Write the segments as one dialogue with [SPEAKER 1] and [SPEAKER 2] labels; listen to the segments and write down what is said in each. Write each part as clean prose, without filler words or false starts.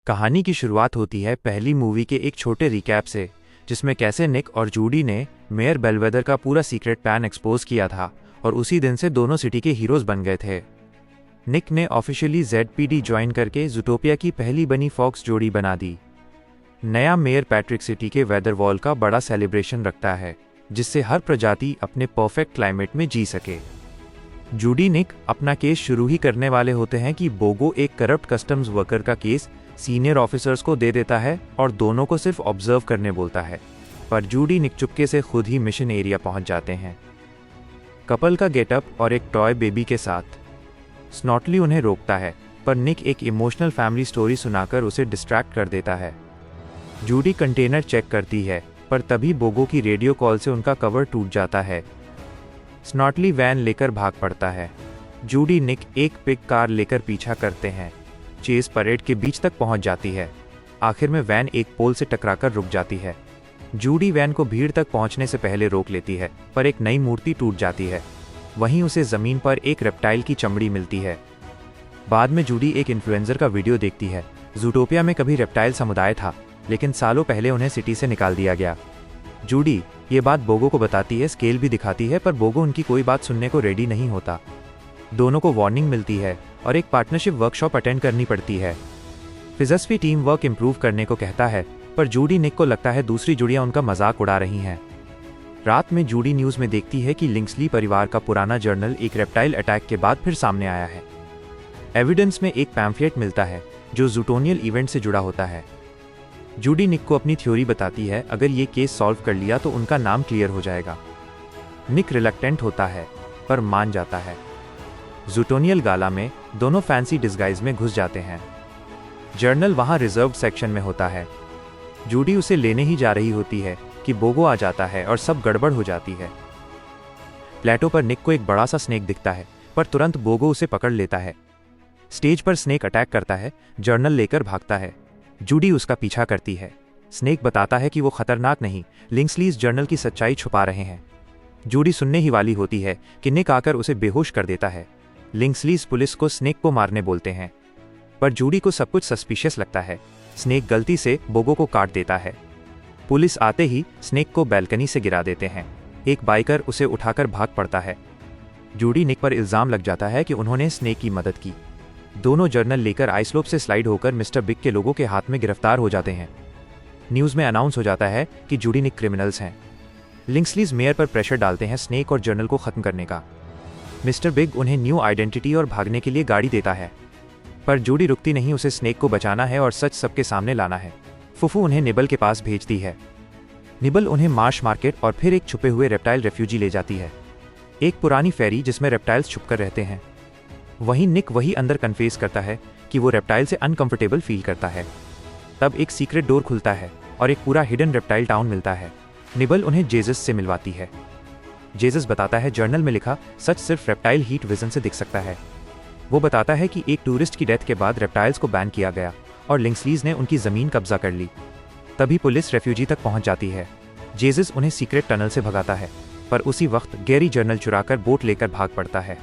[SPEAKER 1] कहानी की शुरुआत होती है पहली मूवी के एक छोटे रिकैप से, जिसमें कैसे निक और जूडी ने मेयर बेलवेदर का पूरा सीक्रेट प्लान एक्सपोज किया था और उसी दिन से दोनों सिटी के हीरोज बन गए थे। निक ने ऑफिशियली ZPD ज्वाइन करके ज़ूटोपिया की पहली बनी फॉक्स जोड़ी बना दी। नया मेयर पैट्रिक सिटी के वेदर वॉल का बड़ा सेलिब्रेशन रखता है, जिससे हर प्रजाति अपने परफेक्ट क्लाइमेट में जी सके। जूडी निक अपना केस शुरू ही करने वाले होते हैं कि बोगो एक करप्ट कस्टम्स वर्कर का केस सीनियर ऑफिसर्स को दे देता है और दोनों को सिर्फ ऑब्जर्व करने बोलता है, पर जूडी निक चुपके से खुद ही मिशन एरिया पहुंच जाते हैं। कपल का गेटअप और एक टॉय बेबी के साथ। स्नॉटली उन्हें रोकता है, पर निक एक इमोशनल फैमिली स्टोरी सुनाकर उसे डिस्ट्रैक्ट कर देता है। जूडी कंटेनर चेक करती है, पर तभी बोगो की रेडियो कॉल से उनका कवर टूट जाता है। स्नॉटली वैन लेकर भाग पड़ता है। जूडी निक एक पिक कार लेकर पीछा करते हैं। चेस परेड के बीच तक पहुंच जाती है। आखिर में वैन एक पोल से टकराकर रुक जाती है। जूडी वैन को भीड़ तक पहुंचने से पहले रोक लेती है, पर एक नई मूर्ति टूट जाती है। वहीं उसे जमीन पर एक रेप्टाइल की चमड़ी मिलती है। बाद में जूडी एक इन्फ्लुएंसर का वीडियो देखती है। ज़ूटोपिया में कभी रेप्टाइल समुदाय था, लेकिन सालों पहले उन्हें सिटी से निकाल दिया गया। जूडी ये बात बोगो को बताती है, स्केल भी दिखाती है, पर बोगो उनकी कोई बात सुनने को रेडी नहीं होता। दोनों को वार्निंग मिलती है और एक पार्टनरशिप वर्कशॉप अटेंड करनी पड़ती है। फिज़स्फी टीम वर्क इम्प्रूव करने को कहता है, पर जूडी निक को लगता है दूसरी जुड़ियां उनका मजाक उड़ा रही हैं। रात में जूडी न्यूज़ में देखती है कि लिंक्सली परिवार का पुराना जर्नल एक रेप्टाइल अटैक के बाद फिर सामने आया है। एविडेंस में एक पैम्फलेट मिलता है जो ज़ूटोनियल इवेंट से जुड़ा होता है। जूडी निक को अपनी थ्योरी बताती है, अगर ये केस सॉल्व कर लिया तो उनका नाम क्लियर हो जाएगा। निक रिलक्टेंट होता है, पर मान जाता है। ज़ूटोनियल गाला में दोनों फैंसी डिस्गाइज में घुस जाते हैं। जर्नल वहां रिजर्व्ड सेक्शन में होता है। जूडी उसे लेने ही जा रही होती है कि बोगो आ जाता है और सब गड़बड़ हो जाती है। प्लेटो पर निक को एक बड़ा सा स्नेक दिखता है, पर तुरंत बोगो उसे पकड़ लेता है। स्टेज पर स्नेक अटैक करता है, जर्नल लेकर भागता है। जूडी उसका पीछा करती है। स्नेक बताता है कि वो खतरनाक नहीं, लिंक्सलीज जर्नल की सच्चाई छुपा रहे हैं। जूडी सुनने ही वाली होती है कि निक आकर उसे बेहोश कर देता है। लिंक्सलीज पुलिस को स्नेक को मारने बोलते हैं, पर जूडी को सब कुछ सस्पिशियस लगता है। स्नेक गलती से बोगो को काट देता है। पुलिस आते ही स्नेक को बैल्कनी से गिरा देते हैं। एक बाइकर उसे उठाकर भाग पड़ता है। जूडी निक पर इल्जाम लग जाता है कि उन्होंने स्नेक की मदद की। दोनों जर्नल लेकर आइसलोप से स्लाइड होकर मिस्टर बिग के लोगों के हाथ में गिरफ्तार हो जाते हैं। न्यूज़ में अनाउंस हो जाता है कि जूडी निक क्रिमिनल्स हैं। लिंक्सलीज मेयर पर प्रेशर डालते हैं स्नेक और जर्नल को खत्म करने का। मिस्टर बिग उन्हें न्यू आइडेंटिटी और भागने के लिए गाड़ी देता है, पर जूडी रुकती नहीं, उसे स्नेक को बचाना है और सच सबके सामने लाना है। फुफू उन्हें निबल के पास भेजती है। निबल उन्हें मार्श मार्केट और फिर एक छुपे हुए रेप्टाइल रेफ्यूजी ले जाती है, एक पुरानी फेरी जिसमें रेप्टाइल्स छुपकर रहते हैं। वहीं निक वही अंदर कन्फेस करता है कि वो रेप्टाइल से अनकंफर्टेबल फील करता है। तब एक सीक्रेट डोर खुलता है और एक पूरा हिडन रेप्टाइल टाउन मिलता है। निबल उन्हें जेजस से मिलवाती है। जेजस बताता है जर्नल में लिखा सच सिर्फ रेप्टाइल हीट विजन से दिख सकता है। वो बताता है कि एक टूरिस्ट की डेथ के बाद रेप्टाइल्स को बैन किया गया और लिंक्सलीज ने उनकी ज़मीन कब्जा कर ली। तभी पुलिस रेफ्यूजी तक पहुंच जाती है। जेजस उन्हें सीक्रेट टनल से भगाता है, पर उसी वक्त गैरी जर्नल चुराकर बोट लेकर भाग पड़ता है।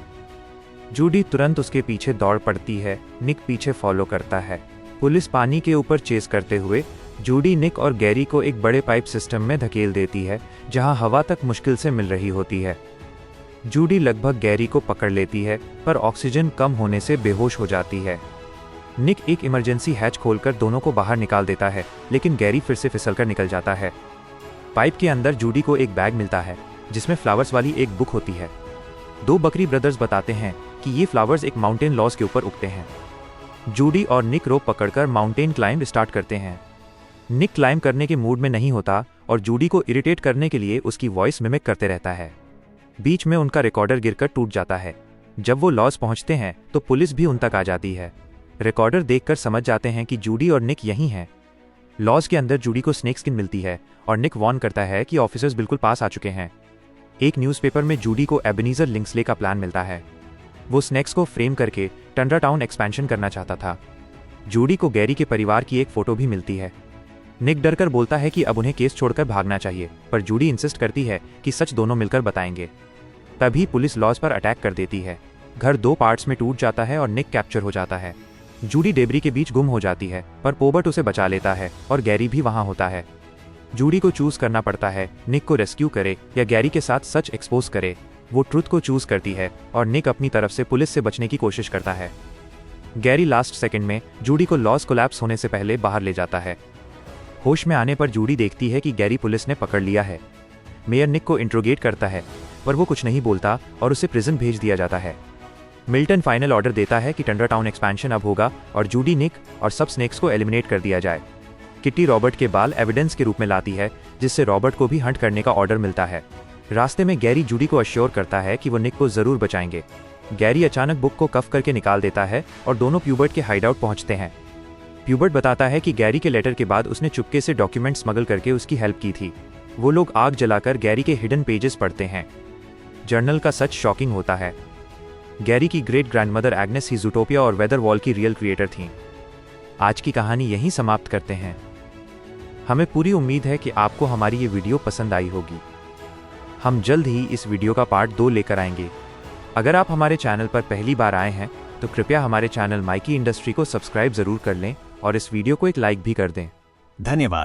[SPEAKER 1] जूडी तुरंत उसके पीछे दौड़ पड़ती है। निक पीछे फॉलो करता है। पुलिस पानी के ऊपर चेस करते हुए जूडी, निक और गैरी को एक बड़े पाइप सिस्टम में धकेल देती है, जहां हवा तक मुश्किल से मिल रही होती है। जूडी लगभग गैरी को पकड़ लेती है, पर ऑक्सीजन कम होने से बेहोश हो जाती है। निक एक इमरजेंसी हैच खोलकर दोनों को बाहर निकाल देता है, लेकिन गैरी फिर से फिसलकर निकल जाता है। पाइप के अंदर जूडी को एक बैग मिलता है, जिसमें फ्लावर्स वाली एक बुक होती है। दो बकरी ब्रदर्स बताते हैं कि ये फ्लावर्स एक माउंटेन लॉज के ऊपर उगते हैं। जूडी और निक रोप पकड़कर माउंटेन क्लाइंब स्टार्ट करते हैं। निक क्लाइंब करने के मूड में नहीं होता और जूडी को इरिटेट करने के लिए उसकी वॉइस मिमिक करते रहता है। बीच में उनका रिकॉर्डर गिरकर टूट जाता है। जब वो लॉज पहुंचते हैं तो पुलिस भी उन तक आ जाती है। रिकॉर्डर देखकर समझ जाते हैं कि जूडी और निक यहीं हैं। लॉज के अंदर जूडी को स्नेक स्किन मिलती है और निक वार्न करता है कि ऑफिसर्स बिल्कुल पास आ चुके हैं। एक न्यूज़पेपर में जूडी को एबेनीज़र लिंक्सले का प्लान मिलता है। वो स्नेक्स को फ्रेम करके टंड्रा टाउन एक्सपेंशन करना चाहता था। जूडी को गैरी के परिवार की एक फोटो भी मिलती है। निक डरकर बोलता है कि अब उन्हें केस छोड़कर भागना चाहिए, पर जूडी इंसिस्ट करती है कि सच दोनों मिलकर बताएंगे। तभी पुलिस लॉज पर अटैक कर देती है। घर दो पार्ट्स में टूट जाता है और निक कैप्चर हो जाता है। जूडी डेबरी के बीच गुम हो जाती है, पर पोबर्ट उसे बचा लेता है और गैरी भी वहां होता है। जूडी को चूज करना पड़ता है, निक को रेस्क्यू करे या गैरी के साथ सच एक्सपोज करे। वो ट्रुथ को चूज करती है और निक अपनी तरफ से पुलिस से बचने की कोशिश करता है। गैरी लास्ट सेकंड में जूडी को लॉस कोलैप्स होने से पहले बाहर ले जाता है। होश में आने पर जूडी देखती है कि गैरी पुलिस ने पकड़ लिया है। मेयर निक को इंट्रोगेट करता है, पर वो कुछ नहीं बोलता और उसे प्रिजन भेज दिया जाता है। मिल्टन फाइनल ऑर्डर देता है कि टंडर टाउन एक्सपेंशन अब होगा और जूडी, निक और सब स्नेक्स को एलिमिनेट कर दिया जाए। किट्टी रॉबर्ट के बाल एविडेंस के रूप में लाती है, जिससे रॉबर्ट को भी हंट करने का ऑर्डर मिलता है। रास्ते में गैरी जूडी को अश्योर करता है कि वो निक को जरूर बचाएंगे। गैरी अचानक बुक को कफ करके निकाल देता है और दोनों प्यूबर्ट के हाइडआउट पहुंचते हैं। प्यूबर्ट बताता है कि गैरी के लेटर के बाद उसने चुपके से डॉक्यूमेंट स्मगल करके उसकी हेल्प की थी। वो लोग आग जलाकर गैरी के हिडन पेजेस पढ़ते हैं। जर्नल का सच शॉकिंग होता है। गैरी की ग्रेट ग्रैंडमदर एग्नेस ही ज़ूटोपिया और वेदर वॉल की रियल क्रिएटर थीं। आज की कहानी यहीं समाप्त करते हैं। हमें पूरी उम्मीद है कि आपको हमारी ये वीडियो पसंद आई होगी। हम जल्द ही इस वीडियो का पार्ट 2 लेकर आएंगे। अगर आप हमारे चैनल पर पहली बार आए हैं तो कृपया हमारे चैनल माइकी इंडस्ट्री को सब्सक्राइब जरूर कर लें और इस वीडियो को एक लाइक भी कर दें।
[SPEAKER 2] धन्यवाद।